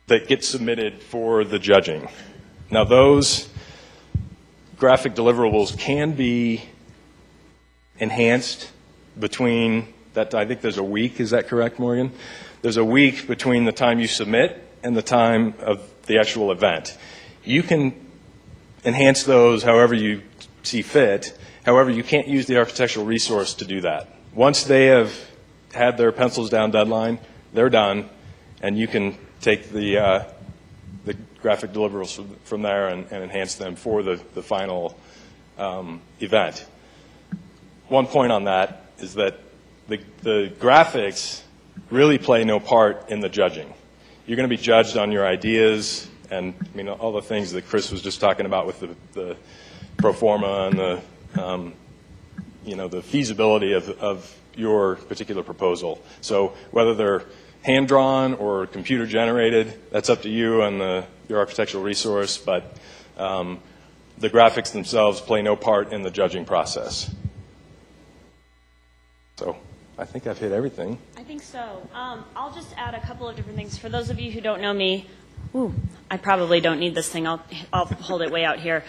that get submitted for the judging. Now, those graphic deliverables can be enhanced between that. I think there's a week. Is that correct, Morgan? There's a week between the time you submit and the time of the actual event. You can enhance those however you see fit. However, you can't use the architectural resource to do that. Once they have had their pencils down deadline, they're done, and you can take the graphic deliverables from there and enhance them for the final event. One point on that is that the graphics really play no part in the judging. You're going to be judged on your ideas and all the things that Chris was just talking about with the pro forma and the feasibility of your particular proposal. So whether they're hand-drawn or computer-generated, that's up to you and your architectural resource, but the graphics themselves play no part in the judging process. So I think I've hit everything. I think so. I'll just add a couple of different things. For those of you who don't know me, I probably don't need this thing. I'll hold it way out here.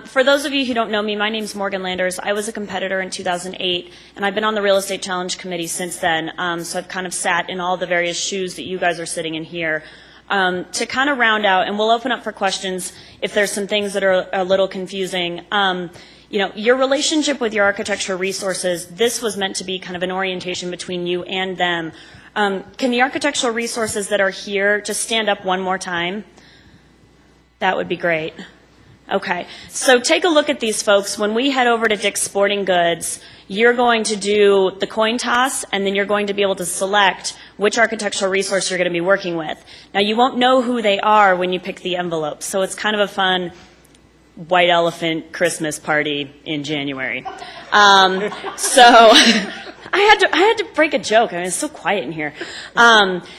For those of you who don't know me, my name's Morgan Landers. I was a competitor in 2008, and I've been on the Real Estate Challenge Committee since then. So I've kind of sat in all the various shoes that you guys are sitting in here. To kind of round out, and we'll open up for questions if there's some things that are a little confusing. Your relationship with your architectural resources, this was meant to be kind of an orientation between you and them. Can the architectural resources that are here just stand up one more time? That would be great. Okay, so take a look at these folks. When we head over to Dick's Sporting Goods, you're going to do the coin toss, and then you're going to be able to select which architectural resource you're going to be working with. Now, you won't know who they are when you pick the envelope, so it's kind of a fun white elephant Christmas party in January. I had to break a joke. I mean, it's so quiet in here.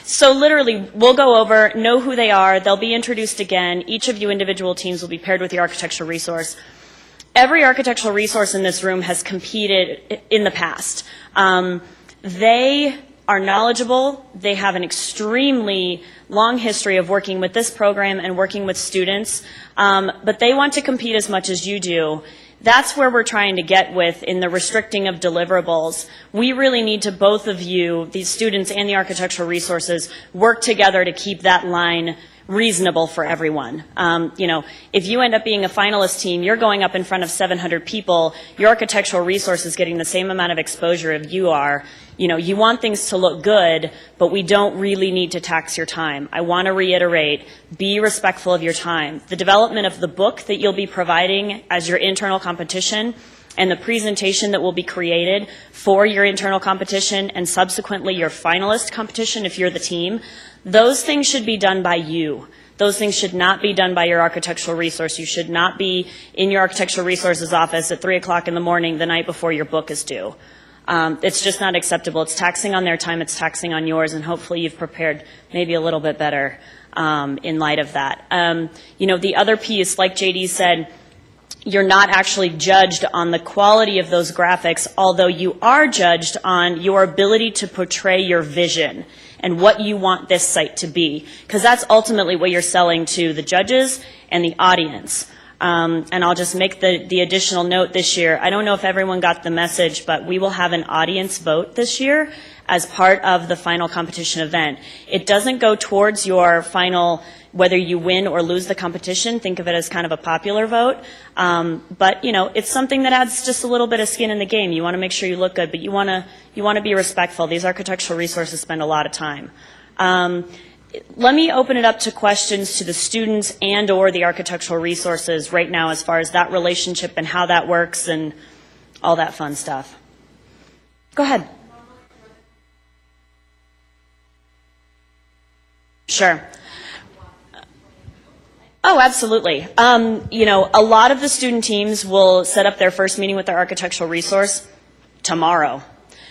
So literally, we'll go over, know who they are. They'll be introduced again. Each of you individual teams will be paired with your architectural resource. Every architectural resource in this room has competed in the past. They are knowledgeable. They have an extremely long history of working with this program and working with students, but they want to compete as much as you do. That's where we're trying to get with in the restricting of deliverables. We really need to, both of you, these students and the architectural resources, work together to keep that line reasonable for everyone. If you end up being a finalist team, you're going up in front of 700 people, your architectural resource is getting the same amount of exposure as you are. You want things to look good, but we don't really need to tax your time. I want to reiterate, be respectful of your time. The development of the book that you'll be providing as your internal competition and the presentation that will be created for your internal competition and subsequently your finalist competition if you're the team, those things should be done by you. Those things should not be done by your architectural resource. You should not be in your architectural resources office at 3 o'clock in the morning the night before your book is due. It's just not acceptable. It's taxing on their time. It's taxing on yours, and hopefully you've prepared maybe a little bit better in light of that. The other piece, like JD said, you're not actually judged on the quality of those graphics, although you are judged on your ability to portray your vision and what you want this site to be, because that's ultimately what you're selling to the judges and the audience. And I'll just make the additional note this year. I don't know if everyone got the message, but we will have an audience vote this year as part of the final competition event. It doesn't go towards your final, whether you win or lose the competition. Think of it as kind of a popular vote. But it's something that adds just a little bit of skin in the game. You want to make sure you look good, but you want to be respectful. These architectural resources spend a lot of time. Let me open it up to questions to the students and or the architectural resources right now as far as that relationship and how that works and all that fun stuff. Go ahead. Sure. Oh, absolutely. A lot of the student teams will set up their first meeting with their architectural resource tomorrow.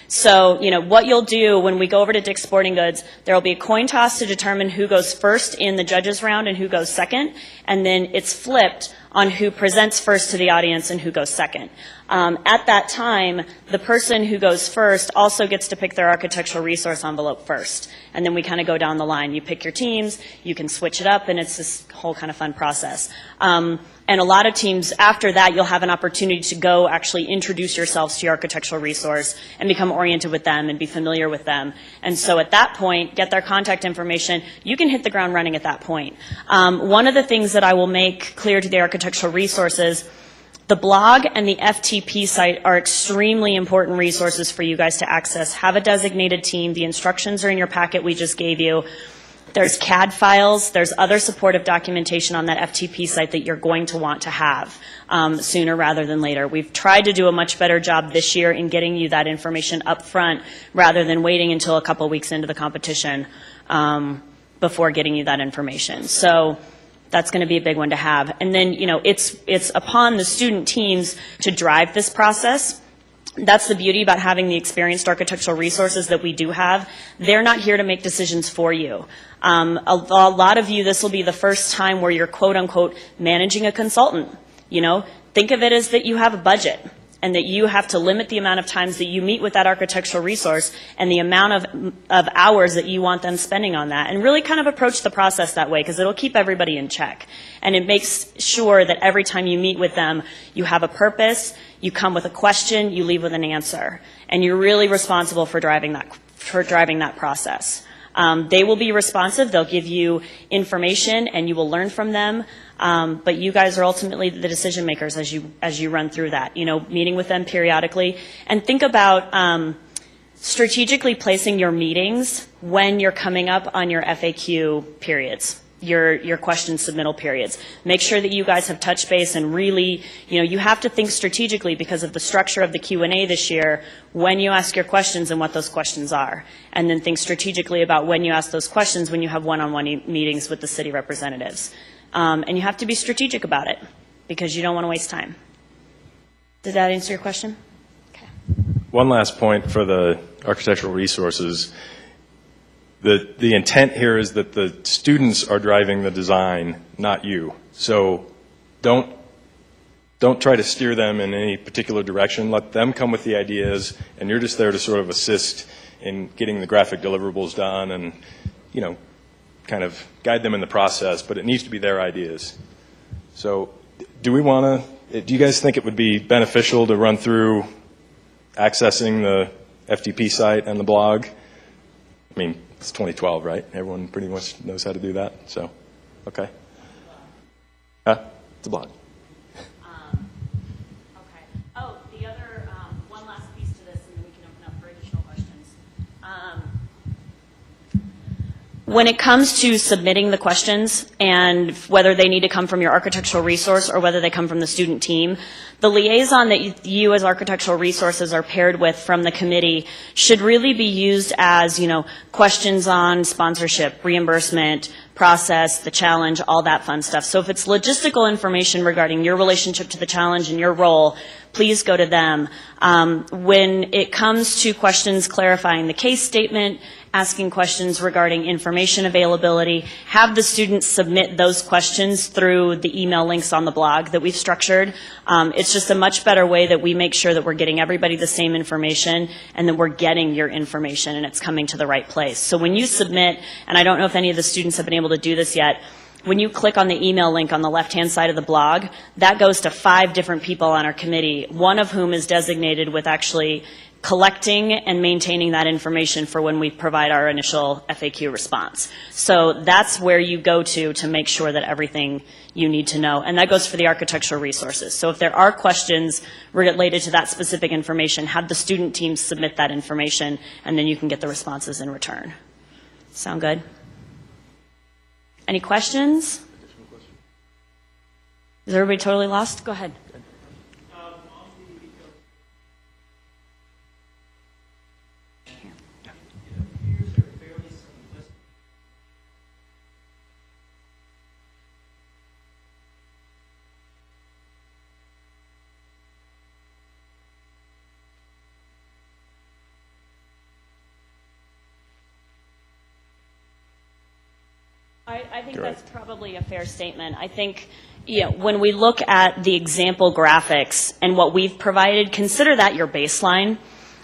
So, what you'll do when we go over to Dick's Sporting Goods, there will be a coin toss to determine who goes first in the judges round and who goes second, and then it's flipped on who presents first to the audience and who goes second. At that time, the person who goes first also gets to pick their architectural resource envelope first. And then we kind of go down the line. You pick your teams, you can switch it up, and it's this whole kind of fun process. And a lot of teams, after that, you'll have an opportunity to go actually introduce yourselves to your architectural resource and become oriented with them and be familiar with them. And so at that point, get their contact information. You can hit the ground running at that point. One of the things that I will make clear to the architectural resources, the blog and the FTP site are extremely important resources for you guys to access. Have a designated team. The instructions are in your packet we just gave you. There's CAD files. There's other supportive documentation on that FTP site that you're going to want to have sooner rather than later. We've tried to do a much better job this year in getting you that information up front rather than waiting until a couple weeks into the competition before getting you that information. So that's going to be a big one to have. And then, it's upon the student teams to drive this process. That's the beauty about having the experienced architectural resources that we do have. They're not here to make decisions for you. A lot of you, this will be the first time where you're quote unquote managing a consultant. Think of it as that you have a budget and that you have to limit the amount of times that you meet with that architectural resource and the amount of hours that you want them spending on that, and really kind of approach the process that way because it'll keep everybody in check. And it makes sure that every time you meet with them, you have a purpose, you come with a question, you leave with an answer, and you're really responsible for driving that process. They will be responsive. They'll give you information, and you will learn from them. But you guys are ultimately the decision makers as you run through that. Meeting with them periodically, and think about strategically placing your meetings when you're coming up on your FAQ periods. your question submittal periods. Make sure that you guys have touch base and really, you have to think strategically because of the structure of the Q&A this year when you ask your questions and what those questions are. And then think strategically about when you ask those questions when you have one-on-one meetings with the city representatives. And you have to be strategic about it because you don't want to waste time. Did that answer your question? Okay. One last point for the architectural resources. The intent here is that the students are driving the design, not you. So don't try to steer them in any particular direction. Let them come with the ideas, and you're just there to sort of assist in getting the graphic deliverables done and, kind of guide them in the process, but it needs to be their ideas. So do you guys think it would be beneficial to run through accessing the FTP site and the blog? I mean, it's 2012, right? Everyone pretty much knows how to do that, so, okay. It's a blog. Okay. Oh, the other, one last piece to this, and then we can open up for additional questions. When it comes to submitting the questions and whether they need to come from your architectural resource or whether they come from the student team, the liaison that you as architectural resources are paired with from the committee should really be used as, questions on sponsorship, reimbursement, process, the challenge, all that fun stuff. So if it's logistical information regarding your relationship to the challenge and your role, please go to them. When it comes to questions clarifying the case statement, asking questions regarding information availability, have the students submit those questions through the email links on the blog that we've structured. It's just a much better way that we make sure that we're getting everybody the same information and that we're getting your information and it's coming to the right place. So when you submit, and I don't know if any of the students have been able to do this yet, when you click on the email link on the left-hand side of the blog, that goes to 5 different people on our committee, one of whom is designated with actually collecting and maintaining that information for when we provide our initial FAQ response. So that's where you go to make sure that everything you need to know. And that goes for the architectural resources. So if there are questions related to that specific information, have the student team submit that information, and then you can get the responses in return. Sound good? Any questions? Is everybody totally lost? Go ahead. I think that's probably a fair statement. I think, when we look at the example graphics and what we've provided, consider that your baseline.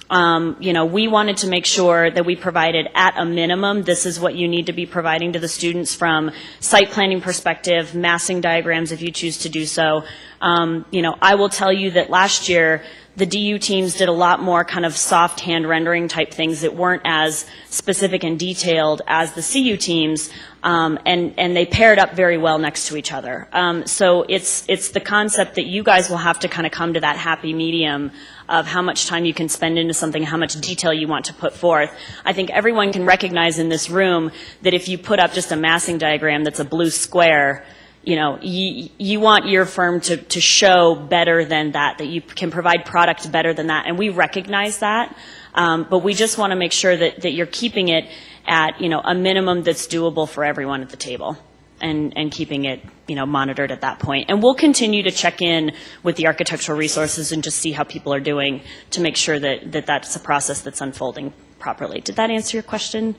We wanted to make sure that we provided at a minimum, this is what you need to be providing to the students from site planning perspective, massing diagrams if you choose to do so. I will tell you that last year, the DU teams did a lot more kind of soft hand rendering type things that weren't as specific and detailed as the CU teams, and they paired up very well next to each other. So it's the concept that you guys will have to kind of come to that happy medium of how much time you can spend into something, how much detail you want to put forth. I think everyone can recognize in this room that if you put up just a massing diagram that's a blue square, you want your firm to show better than that you can provide product better than that. And we recognize that, but we just want to make sure that you're keeping it at, a minimum that's doable for everyone at the table and keeping it, monitored at that point. And we'll continue to check in with the architectural resources and just see how people are doing to make sure that that's a process that's unfolding properly. Did that answer your question?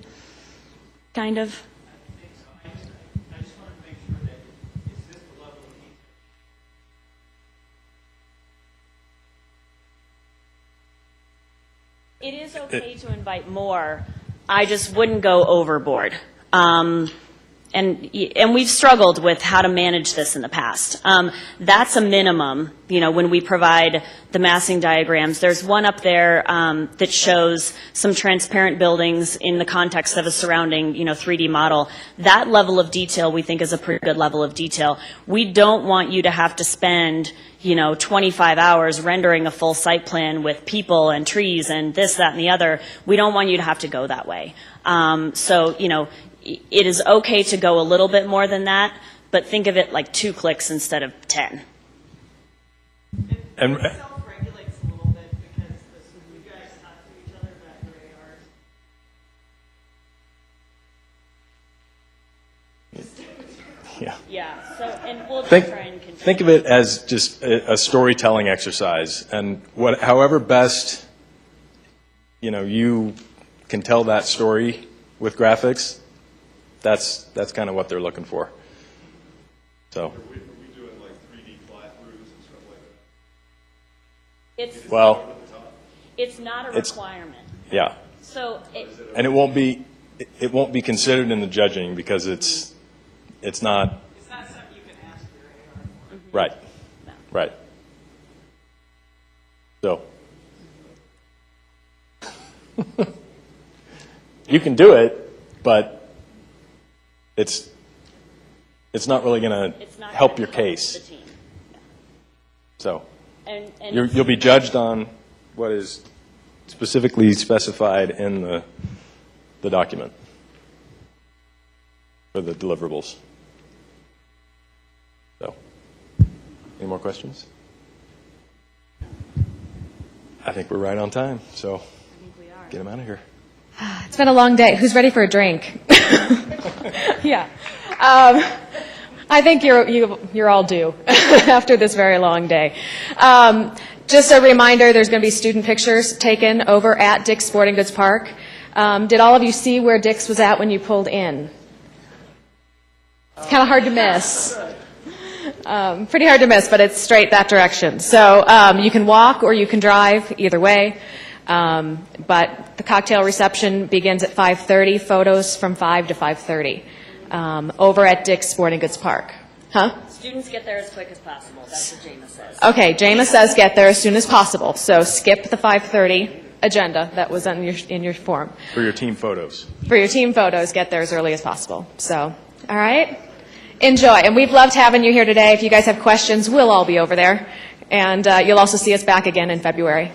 Kind of? It is okay to invite more. I just wouldn't go overboard. And we've struggled with how to manage this in the past. That's a minimum, when we provide the massing diagrams. There's one up there that shows some transparent buildings in the context of a surrounding, 3D model. That level of detail we think is a pretty good level of detail. We don't want you to have to spend 25 hours rendering a full site plan with people and trees and this, that, and the other. We don't want you to have to go that way. So, it is okay to go a little bit more than that, but think of it like 2 clicks instead of 10. And Self-regulates a little bit because you guys talk to each other about your ARs. yeah. Yeah, so, and we'll just try and continue. Think of it as just a storytelling exercise, and however best, you can tell that story with graphics, that's kind of what they're looking for. So. Are we doing like 3D fly-throughs and stuff like that? It's not a requirement. Yeah. So, And it won't be considered in the judging because it's not. It's not something you can ask your AR for. Right. No. Right. So. You can do it, but it's not really going to help your case. The team. No. So And you'll be judged on what is specifically specified in the document for the deliverables. So, any more questions? I think we're right on time, so get them out of here. It's been a long day. Who's ready for a drink? Yeah. I think you're all due after this very long day. Just a reminder, there's going to be student pictures taken over at Dick's Sporting Goods Park. Did all of you see where Dick's was at when you pulled in? It's kind of hard to miss. Pretty hard to miss, but it's straight that direction. So you can walk or you can drive, either way. But the cocktail reception begins at 5:30, photos from 5 to 5:30, over at Dick's Sporting Goods Park. Huh? students get there as quick as possible. That's what Jama says. Okay, Jama says get there as soon as possible. So skip the 5:30 agenda that was in your form. For your team photos. For your team photos, get there as early as possible. So, all right? Enjoy. And we've loved having you here today. If you guys have questions, we'll all be over there. And you'll also see us back again in February.